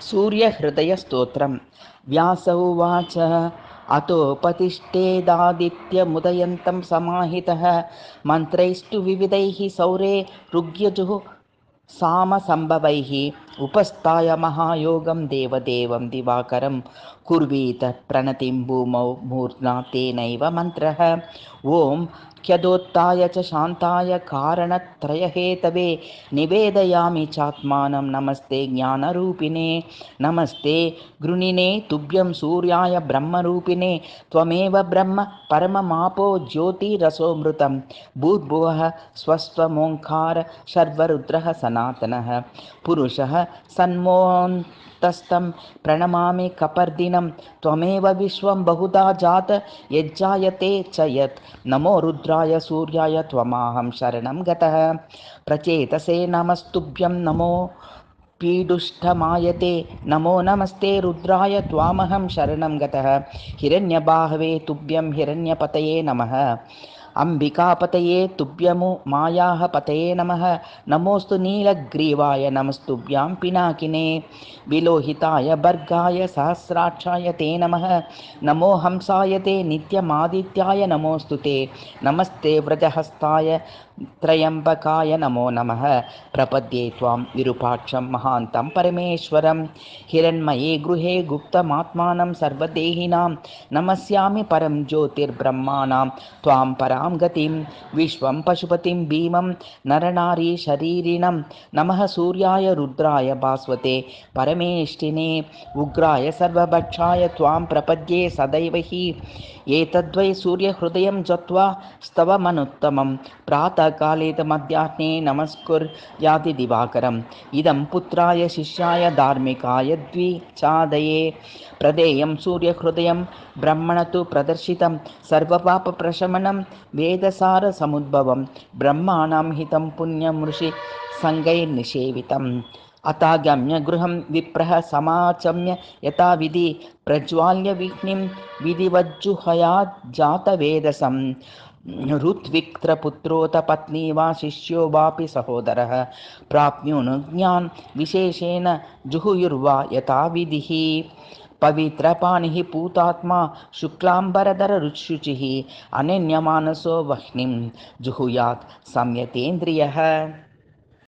सूर्यहृदयस्तोत्रं। व्यास उवाच अतोपतिष्ठेदादित्यमुदयन्तं समाहितः मन्त्रैस्तु विविधैः सौरे ऋग्यजुः सामसम्भवैः उपस्थाय महायोगं देवदेवं दिवाकरं कुर्वीत प्रणतिं भूमौ मूर्ध्ना तेनैव मन्त्रः। ॐ ख्यदोत्थाय च शान्ताय कारणत्रयहेतवे निवेदयामि चात्मानं नमस्ते ज्ञानरूपिणे नमस्ते गृणिने तुभ्यं सूर्याय ब्रह्मरूपिणे त्वमेव ब्रह्म परममापो ज्योतिरसोऽमृतं भूर्भुवः स्वस्वमोङ्कार शर्वरुद्रः सनातनः पुरुषः सन्मोऽन्तस्तं प्रणमामि कपर्दिनं त्वमेव विश्वं बहुधा जात यज्जायते च यत् नमो रुद्राय सूर्याय त्वमाहं शरणं गतः प्रचेतसे नमस्तुभ्यं नमो पीडुष्टमायते नमो नमस्ते रुद्राय त्वामहं शरणं गतः हिरण्यबाहवे तुभ्यं हिरण्यपतये नमः अंबिकापतये तुभ्यमु मायाः पतये नमः नमोस्तु नीलग्रीवाय नमस्तुभ्यां पिनाकिने विलोहिताय भर्गाय सहस्राक्षाय ते नमः नमो हंसाय ते नित्यमादित्याय नमोस्तु ते नमस्ते व्रजहस्ताय त्रयंबकाय नमो नमः प्रपद्ये त्वां विरूपाक्षं महान्तं परमेश्वरं हिरण्मये गृहे गुप्तमात्मानं सर्वदेहिनां नमस्यामि परं ज्योतिर्ब्रह्माणां त्वां परां गतिं विश्वं पशुपतिं भीमं नरनारी शरीरिणं नमः सूर्याय रुद्राय भास्वते परमेष्टिने उग्राय सर्वभक्षाय त्वां प्रपद्ये सदैव हि एतद्वै सूर्यहृदयं जत्वा स्तवमनुत्तमं प्रातःकाले मध्याह्ने नमस्कुर्यादिदिवाकरम् इदं पुत्राय शिष्याय धार्मिकाय द्विचादये प्रदेयं सूर्यहृदयं ब्रह्मण तु प्रदर्शितं सर्वपापप्रशमनं वेदसारसमुद्भवं ब्रह्माणां हितं पुण्यं ऋषि संगैर्निषेवितम् अतागम्य गृहं विप्रः समाचम्य यथाविधि प्रज्वाल्य विघ्निं विधिवज्जुहयात् जातवेदसं ऋत्विक्त्रपुत्रोत पत्नी वा शिष्यो वापि सहोदरः प्राप्नुयान् विशेषेण जुहुयुर्वा यथाविधिः पवित्रपाणिः पूतात्मा शुक्लाम्बरधररुचिः अनन्यमानसो वह्निं जुहुयात् संयतेन्द्रियः।